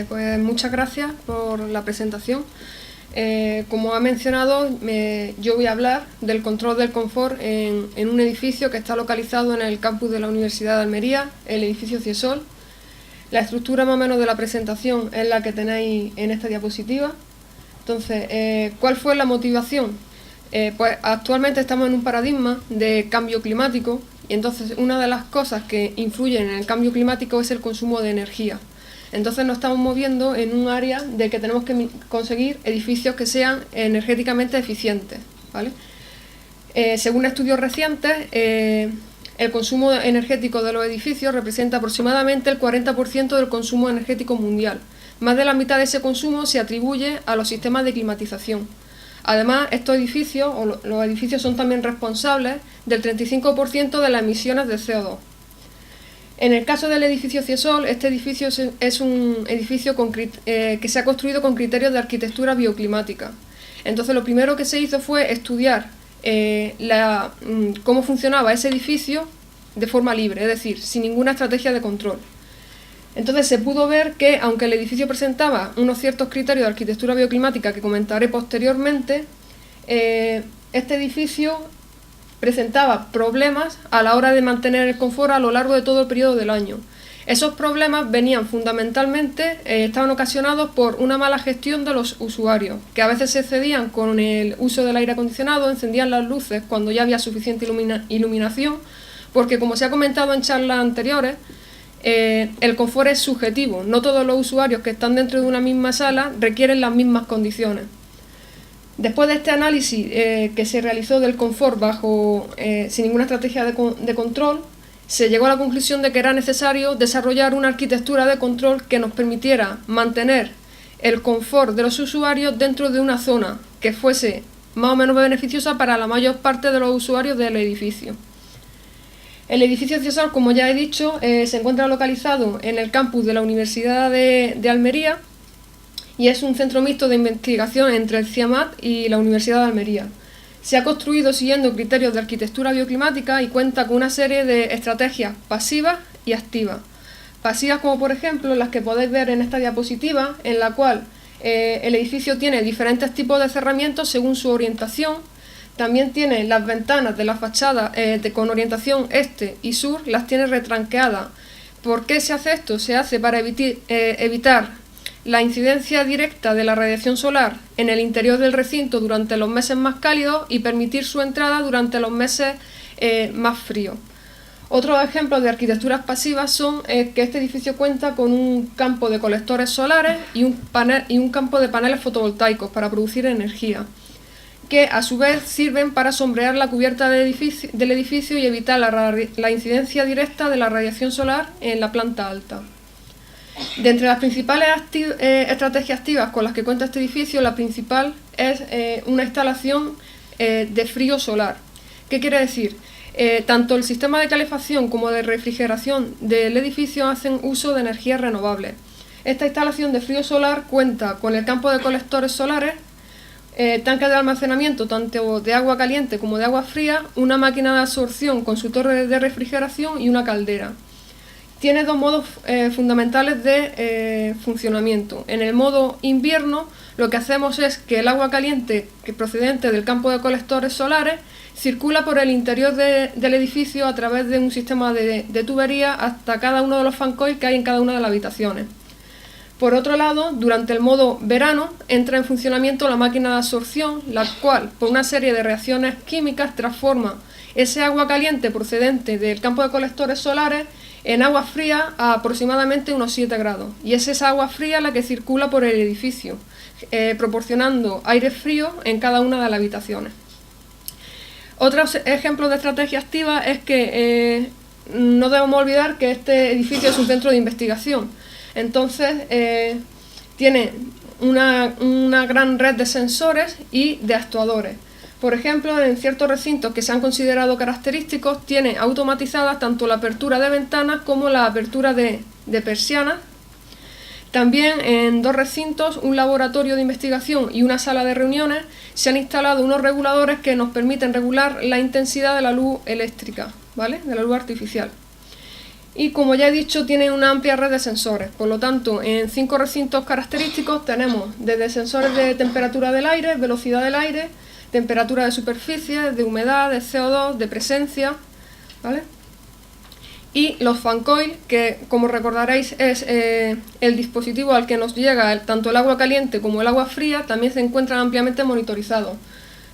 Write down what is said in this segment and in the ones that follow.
Pues muchas gracias por la presentación. Como ha mencionado, yo voy a hablar del control del confort en un edificio que está localizado en el campus de la Universidad de Almería, el edificio Ciesol. La estructura más o menos de la presentación es la que tenéis en esta diapositiva. Entonces, ¿cuál fue la motivación? Pues actualmente estamos en un paradigma de cambio climático y entonces una de las cosas que influyen en el cambio climático es el consumo de energía. Entonces nos estamos moviendo en un área de que tenemos que conseguir edificios que sean energéticamente eficientes, ¿vale? Según estudios recientes, el consumo energético de los edificios representa aproximadamente el 40% del consumo energético mundial. Más de la mitad de ese consumo se atribuye a los sistemas de climatización. Además, estos edificios, los edificios son también responsables del 35% de las emisiones de CO2. En el caso del edificio Ciesol, este edificio es un edificio que se ha construido con criterios de arquitectura bioclimática. Entonces, lo primero que se hizo fue estudiar cómo funcionaba ese edificio de forma libre, es decir, sin ninguna estrategia de control. Entonces se pudo ver que, aunque el edificio presentaba unos ciertos criterios de arquitectura bioclimática que comentaré posteriormente, este edificio presentaba problemas a la hora de mantener el confort a lo largo de todo el periodo del año. Esos problemas venían fundamentalmente, estaban ocasionados por una mala gestión de los usuarios, que a veces se excedían con el uso del aire acondicionado, encendían las luces cuando ya había suficiente iluminación, porque, como se ha comentado en charlas anteriores, el confort es subjetivo. No todos los usuarios que están dentro de una misma sala requieren las mismas condiciones. Después de este análisis que se realizó del confort sin ninguna estrategia de control, se llegó a la conclusión de que era necesario desarrollar una arquitectura de control que nos permitiera mantener el confort de los usuarios dentro de una zona que fuese más o menos beneficiosa para la mayor parte de los usuarios del edificio. El edificio Ciesol, como ya he dicho, se encuentra localizado en el campus de la Universidad de Almería y es un centro mixto de investigación entre el CIEMAT y la Universidad de Almería. Se ha construido siguiendo criterios de arquitectura bioclimática y cuenta con una serie de estrategias pasivas y activas. Pasivas, como por ejemplo las que podéis ver en esta diapositiva, en la cual el edificio tiene diferentes tipos de cerramientos según su orientación. También tiene las ventanas de la fachada con orientación este y sur, las tiene retranqueadas. ¿Por qué se hace esto? Se hace para evitar la incidencia directa de la radiación solar en el interior del recinto durante los meses más cálidos y permitir su entrada durante los meses más fríos. Otros ejemplos de arquitecturas pasivas son que este edificio cuenta con un campo de colectores solares y un campo de paneles fotovoltaicos para producir energía, que a su vez sirven para sombrear la cubierta del edificio y evitar la incidencia directa de la radiación solar en la planta alta. De entre las principales estrategias activas con las que cuenta este edificio, la principal es una instalación de frío solar. ¿Qué quiere decir? Tanto el sistema de calefacción como de refrigeración del edificio hacen uso de energías renovables. Esta instalación de frío solar cuenta con el campo de colectores solares, tanques de almacenamiento tanto de agua caliente como de agua fría, una máquina de absorción con su torre de refrigeración y una caldera. Tiene dos modos fundamentales de funcionamiento. En el modo invierno, lo que hacemos es que el agua caliente procedente del campo de colectores solares circula por el interior del edificio a través de un sistema de tubería hasta cada uno de los fancoils que hay en cada una de las habitaciones. Por otro lado, durante el modo verano entra en funcionamiento la máquina de absorción, la cual, por una serie de reacciones químicas, transforma ese agua caliente procedente del campo de colectores solares en agua fría a aproximadamente unos 7 grados. Y es esa agua fría la que circula por el edificio, proporcionando aire frío en cada una de las habitaciones. Otro ejemplo de estrategia activa es que no debemos olvidar que este edificio es un centro de investigación. Entonces, tiene una gran red de sensores y de actuadores. Por ejemplo, en ciertos recintos que se han considerado característicos, tiene automatizadas tanto la apertura de ventanas como la apertura de persianas. También en 2 recintos, un laboratorio de investigación y una sala de reuniones, se han instalado unos reguladores que nos permiten regular la intensidad de la luz eléctrica, ¿vale?, de la luz artificial. y, como ya he dicho, tiene una amplia red de sensores. Por lo tanto, en 5 recintos característicos tenemos desde sensores de temperatura del aire, velocidad del aire, temperatura de superficie, de humedad, de CO2, de presencia, ¿vale? Y los fan coil, que, como recordaréis, es el dispositivo al que nos llega tanto el agua caliente como el agua fría, también se encuentran ampliamente monitorizados,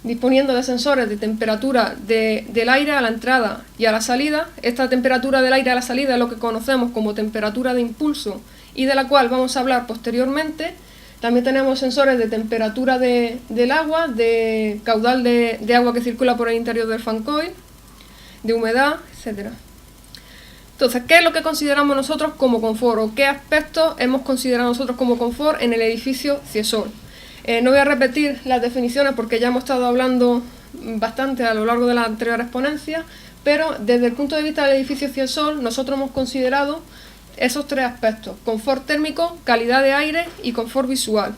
disponiendo de sensores de temperatura del aire a la entrada y a la salida. Esta temperatura del aire a la salida es lo que conocemos como temperatura de impulso y de la cual vamos a hablar posteriormente. También tenemos sensores de temperatura del agua, de caudal de agua que circula por el interior del fan coil, de humedad, etcétera. Entonces, ¿qué es lo que consideramos nosotros como confort o qué aspectos hemos considerado nosotros como confort en el edificio Ciesol? No voy a repetir las definiciones porque ya hemos estado hablando bastante a lo largo de la anterior exponencia, pero desde el punto de vista del edificio Ciesol nosotros hemos considerado esos 3 aspectos: confort térmico, calidad de aire y confort visual.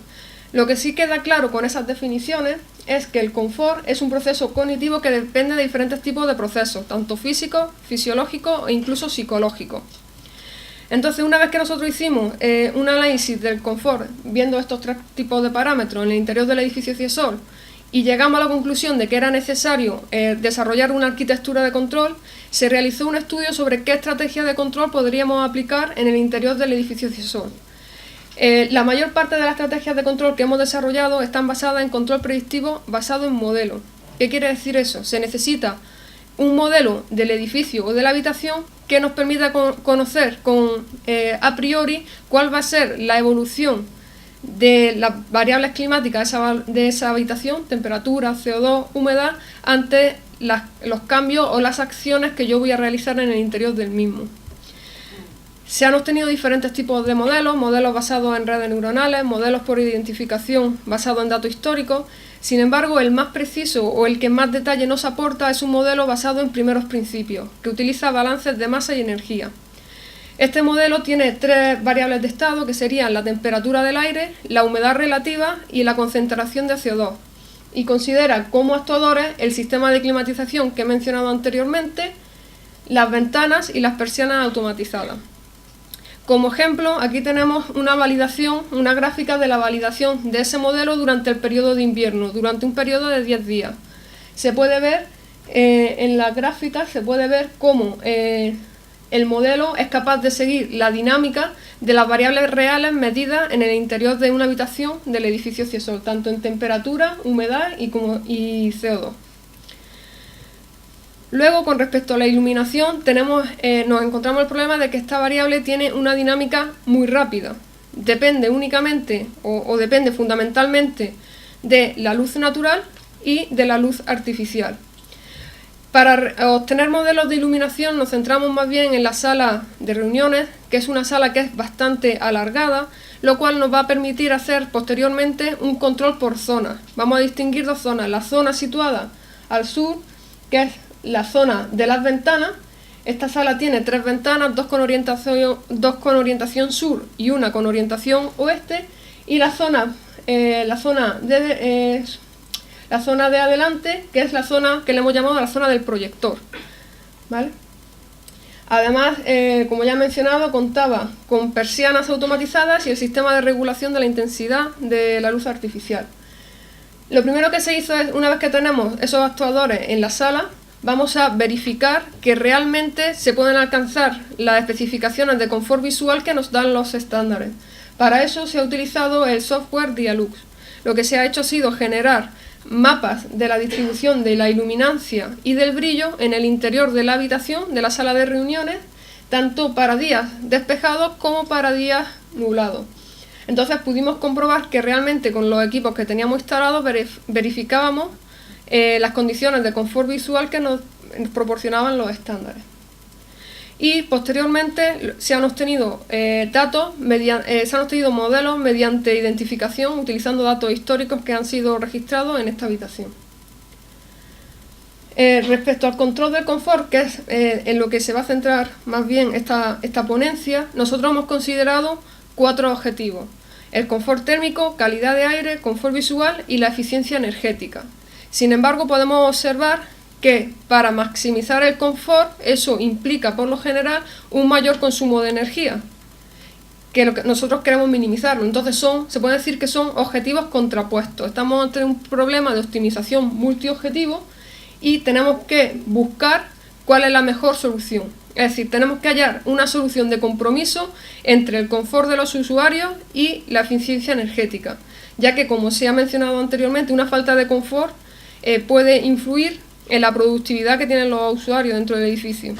Lo que sí queda claro con esas definiciones es que el confort es un proceso cognitivo que depende de diferentes tipos de procesos, tanto físicos, fisiológicos e incluso psicológicos. Entonces, una vez que nosotros hicimos un análisis del confort, viendo estos 3 tipos de parámetros en el interior del edificio Ciesol, y llegamos a la conclusión de que era necesario desarrollar una arquitectura de control, se realizó un estudio sobre qué estrategia de control podríamos aplicar en el interior del edificio Ciesol. La mayor parte de las estrategias de control que hemos desarrollado están basadas en control predictivo basado en modelos. ¿Qué quiere decir eso? Se necesita un modelo del edificio o de la habitación que nos permita conocer a priori cuál va a ser la evolución de las variables climáticas de esa habitación, temperatura, CO2, humedad, ante los cambios o las acciones que yo voy a realizar en el interior del mismo. Se han obtenido diferentes tipos de modelos basados en redes neuronales, modelos por identificación basados en datos históricos. Sin embargo, el más preciso o el que más detalle nos aporta es un modelo basado en primeros principios, que utiliza balances de masa y energía. Este modelo tiene 3 variables de estado, que serían la temperatura del aire, la humedad relativa y la concentración de CO2, y considera como actuadores el sistema de climatización que he mencionado anteriormente, las ventanas y las persianas automatizadas. Como ejemplo, aquí tenemos una gráfica de la validación de ese modelo durante el periodo de invierno, durante un periodo de 10 días. Se puede ver, en la gráfica, se puede ver cómo el modelo es capaz de seguir la dinámica de las variables reales medidas en el interior de una habitación del edificio Ciesol, tanto en temperatura, humedad y CO2. Luego, con respecto a la iluminación, nos encontramos el problema de que esta variable tiene una dinámica muy rápida. Depende únicamente o depende fundamentalmente de la luz natural y de la luz artificial. Para obtener modelos de iluminación nos centramos más bien en la sala de reuniones, que es una sala que es bastante alargada, lo cual nos va a permitir hacer posteriormente un control por zonas. Vamos a distinguir 2 zonas: la zona situada al sur, que es la zona de las ventanas. Esta sala tiene 3 ventanas, 2 con orientación sur y una con orientación oeste, y la zona de adelante, que es la zona que le hemos llamado la zona del proyector, ¿vale? Además, como ya he mencionado, contaba con persianas automatizadas y el sistema de regulación de la intensidad de la luz artificial. Lo primero que se hizo es, una vez que tenemos esos actuadores en la sala, vamos a verificar que realmente se pueden alcanzar las especificaciones de confort visual que nos dan los estándares. Para eso se ha utilizado el software Dialux. Lo que se ha hecho ha sido generar mapas de la distribución de la iluminancia y del brillo en el interior de la habitación, de la sala de reuniones, tanto para días despejados como para días nublados. Entonces pudimos comprobar que realmente con los equipos que teníamos instalados verificábamos las condiciones de confort visual que nos proporcionaban los estándares. Y posteriormente se han obtenido modelos mediante identificación utilizando datos históricos que han sido registrados en esta habitación. Respecto al control del confort, que es en lo que se va a centrar más bien esta ponencia, nosotros hemos considerado 4 objetivos: el confort térmico, calidad de aire, confort visual y la eficiencia energética. Sin embargo, podemos observar que para maximizar el confort eso implica por lo general un mayor consumo de energía, que lo que nosotros queremos minimizarlo. Entonces se puede decir que son objetivos contrapuestos. Estamos ante un problema de optimización multiobjetivo y tenemos que buscar cuál es la mejor solución. Es decir, tenemos que hallar una solución de compromiso entre el confort de los usuarios y la eficiencia energética, ya que, como se ha mencionado anteriormente, una falta de confort puede influir en la productividad que tienen los usuarios dentro del edificio.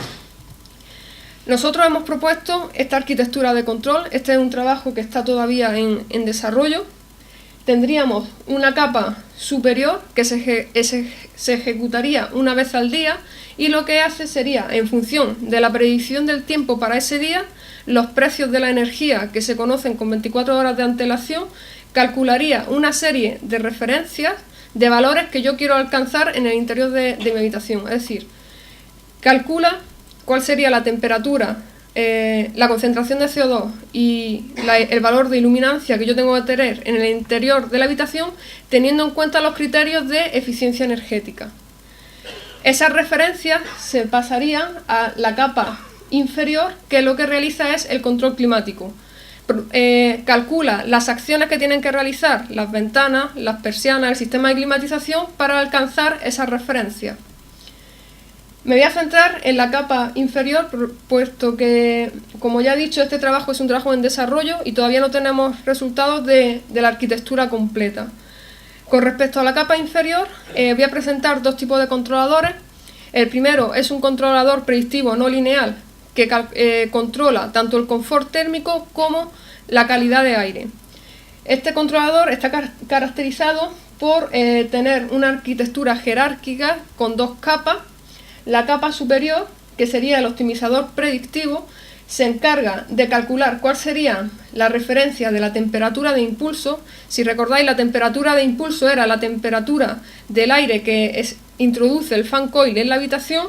Nosotros hemos propuesto esta arquitectura de control. Este es un trabajo que está todavía en desarrollo. Tendríamos una capa superior que se ejecutaría una vez al día, y lo que hace sería, en función de la predicción del tiempo para ese día, los precios de la energía que se conocen con 24 horas de antelación, calcularía una serie de referencias de valores que yo quiero alcanzar en el interior de mi habitación. Es decir, calcula cuál sería la temperatura, la concentración de CO2 y el valor de iluminancia que yo tengo que tener en el interior de la habitación, teniendo en cuenta los criterios de eficiencia energética. Esas referencias se pasarían a la capa inferior, que lo que realiza es el control climático. Calcula las acciones que tienen que realizar las ventanas, las persianas, el sistema de climatización para alcanzar esas referencias. Me voy a centrar en la capa inferior, puesto que, como ya he dicho, este trabajo es un trabajo en desarrollo y todavía no tenemos resultados de la arquitectura completa. Con respecto a la capa inferior, voy a presentar dos tipos de controladores. El primero es un controlador predictivo no lineal que controla tanto el confort térmico como la calidad de aire. Este controlador está caracterizado por tener una arquitectura jerárquica con dos capas. La capa superior, que sería el optimizador predictivo, se encarga de calcular cuál sería la referencia de la temperatura de impulso. Si recordáis, la temperatura de impulso era la temperatura del aire que introduce el fan coil en la habitación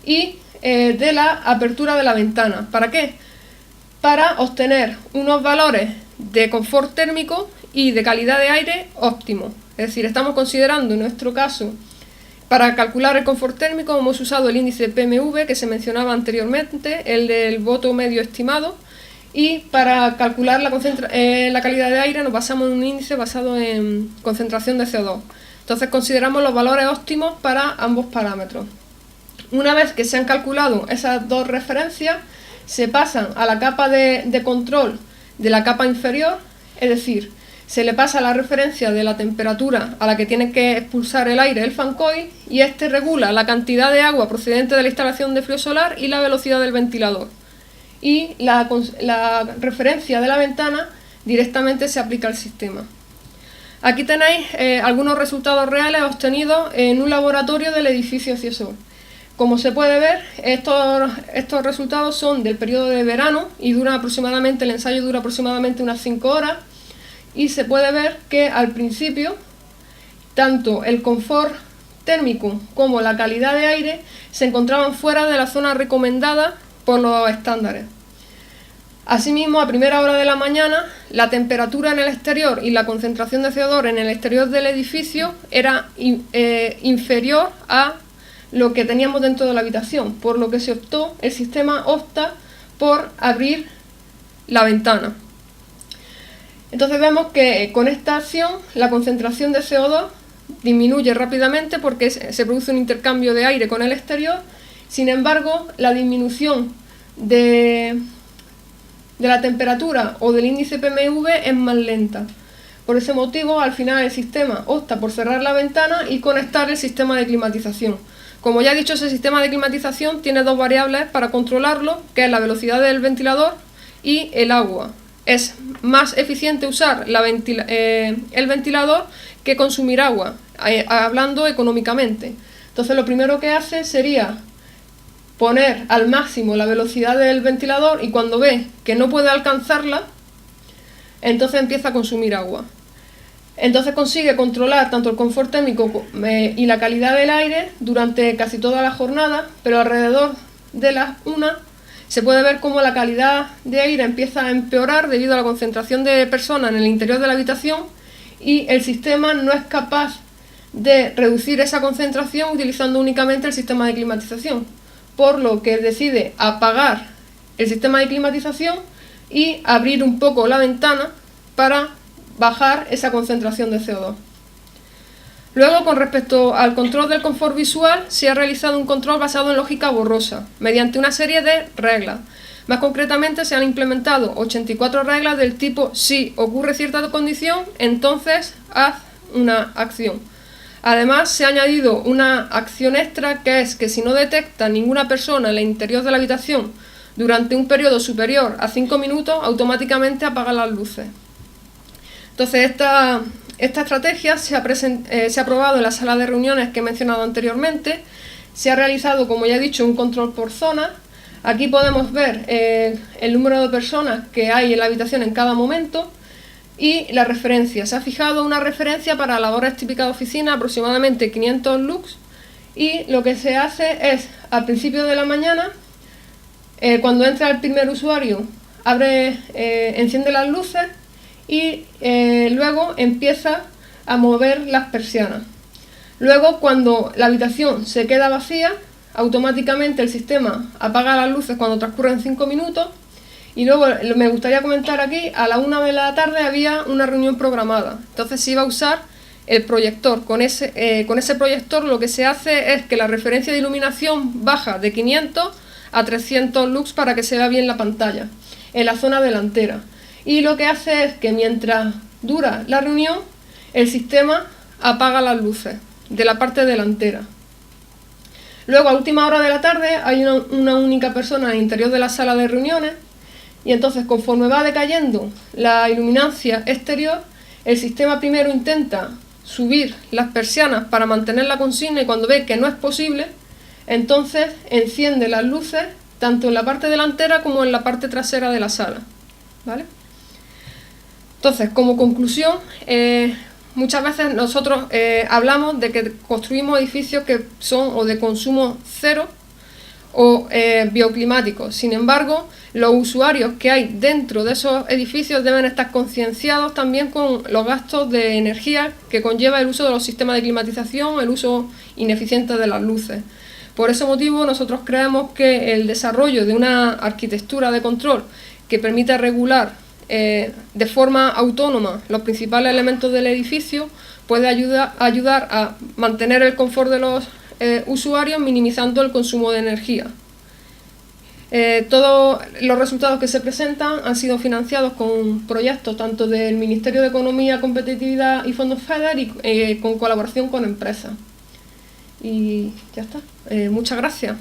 y de la apertura de la ventana. ¿Para qué? Para obtener unos valores de confort térmico y de calidad de aire óptimos. Es decir, estamos considerando en nuestro caso, para calcular el confort térmico hemos usado el índice PMV que se mencionaba anteriormente, el del voto medio estimado, y para calcular la calidad de aire nos basamos en un índice basado en concentración de CO2. Entonces consideramos los valores óptimos para ambos parámetros. Una vez que se han calculado esas dos referencias, se pasan a la capa de control de la capa inferior, es decir, se le pasa la referencia de la temperatura a la que tiene que expulsar el aire el fan coil, y este regula la cantidad de agua procedente de la instalación de frío solar y la velocidad del ventilador. Y la referencia de la ventana directamente se aplica al sistema. Aquí tenéis algunos resultados reales obtenidos en un laboratorio del edificio Ciesol. Como se puede ver, estos resultados son del periodo de verano y el ensayo dura aproximadamente unas 5 horas. Y se puede ver que al principio tanto el confort térmico como la calidad de aire se encontraban fuera de la zona recomendada por los estándares. Asimismo, a primera hora de la mañana, la temperatura en el exterior y la concentración de CO2 en el exterior del edificio era inferior a lo que teníamos dentro de la habitación, por lo que el sistema opta por abrir la ventana. Entonces vemos que con esta acción la concentración de CO2 disminuye rápidamente porque se produce un intercambio de aire con el exterior. Sin embargo, la disminución de la temperatura o del índice PMV es más lenta. Por ese motivo, al final el sistema opta por cerrar la ventana y conectar el sistema de climatización. Como ya he dicho, ese sistema de climatización tiene dos variables para controlarlo, que es la velocidad del ventilador y el agua. Es más eficiente usar el ventilador que consumir agua, hablando económicamente. Entonces lo primero que hace sería poner al máximo la velocidad del ventilador, y cuando ve que no puede alcanzarla, entonces empieza a consumir agua. Entonces consigue controlar tanto el confort térmico y la calidad del aire durante casi toda la jornada, pero alrededor de las 1 se puede ver cómo la calidad de aire empieza a empeorar debido a la concentración de personas en el interior de la habitación, y el sistema no es capaz de reducir esa concentración utilizando únicamente el sistema de climatización, por lo que decide apagar el sistema de climatización y abrir un poco la ventana para bajar esa concentración de CO2. Luego, con respecto al control del confort visual, se ha realizado un control basado en lógica borrosa, mediante una serie de reglas. Más concretamente, se han implementado 84 reglas del tipo: si ocurre cierta condición, entonces haz una acción. Además, se ha añadido una acción extra, que es que si no detecta ninguna persona en el interior de la habitación durante un periodo superior a 5 minutos, automáticamente apaga las luces. Entonces, esta estrategia se ha aprobado en la sala de reuniones que he mencionado anteriormente. Se ha realizado, como ya he dicho, un control por zona. Aquí podemos ver el número de personas que hay en la habitación en cada momento y la referencia. Se ha fijado una referencia para labores típicas de oficina, aproximadamente 500 lux, y lo que se hace es, al principio de la mañana, cuando entra el primer usuario, enciende las luces y luego empieza a mover las persianas. Luego, cuando la habitación se queda vacía, automáticamente el sistema apaga las luces cuando transcurren 5 minutos. Y luego me gustaría comentar aquí, a la 1 de la tarde había una reunión programada, entonces se iba a usar el proyector. Con ese proyector lo que se hace es que la referencia de iluminación baja de 500 a 300 lux para que se vea bien la pantalla en la zona delantera. Y lo que hace es que mientras dura la reunión, el sistema apaga las luces de la parte delantera. Luego, a última hora de la tarde, hay una única persona en el interior de la sala de reuniones, y entonces, conforme va decayendo la iluminancia exterior, el sistema primero intenta subir las persianas para mantener la consigna, y cuando ve que no es posible, entonces enciende las luces tanto en la parte delantera como en la parte trasera de la sala, ¿vale? Entonces, como conclusión, muchas veces nosotros hablamos de que construimos edificios que son o de consumo cero o bioclimáticos. Sin embargo, los usuarios que hay dentro de esos edificios deben estar concienciados también con los gastos de energía que conlleva el uso de los sistemas de climatización, el uso ineficiente de las luces. Por ese motivo, nosotros creemos que el desarrollo de una arquitectura de control que permita regular de forma autónoma los principales elementos del edificio puede ayudar a mantener el confort de los usuarios, minimizando el consumo de energía. Todos los resultados que se presentan han sido financiados con proyectos tanto del Ministerio de Economía, Competitividad y Fondos FEDER y con colaboración con empresas. Y ya está. Muchas gracias.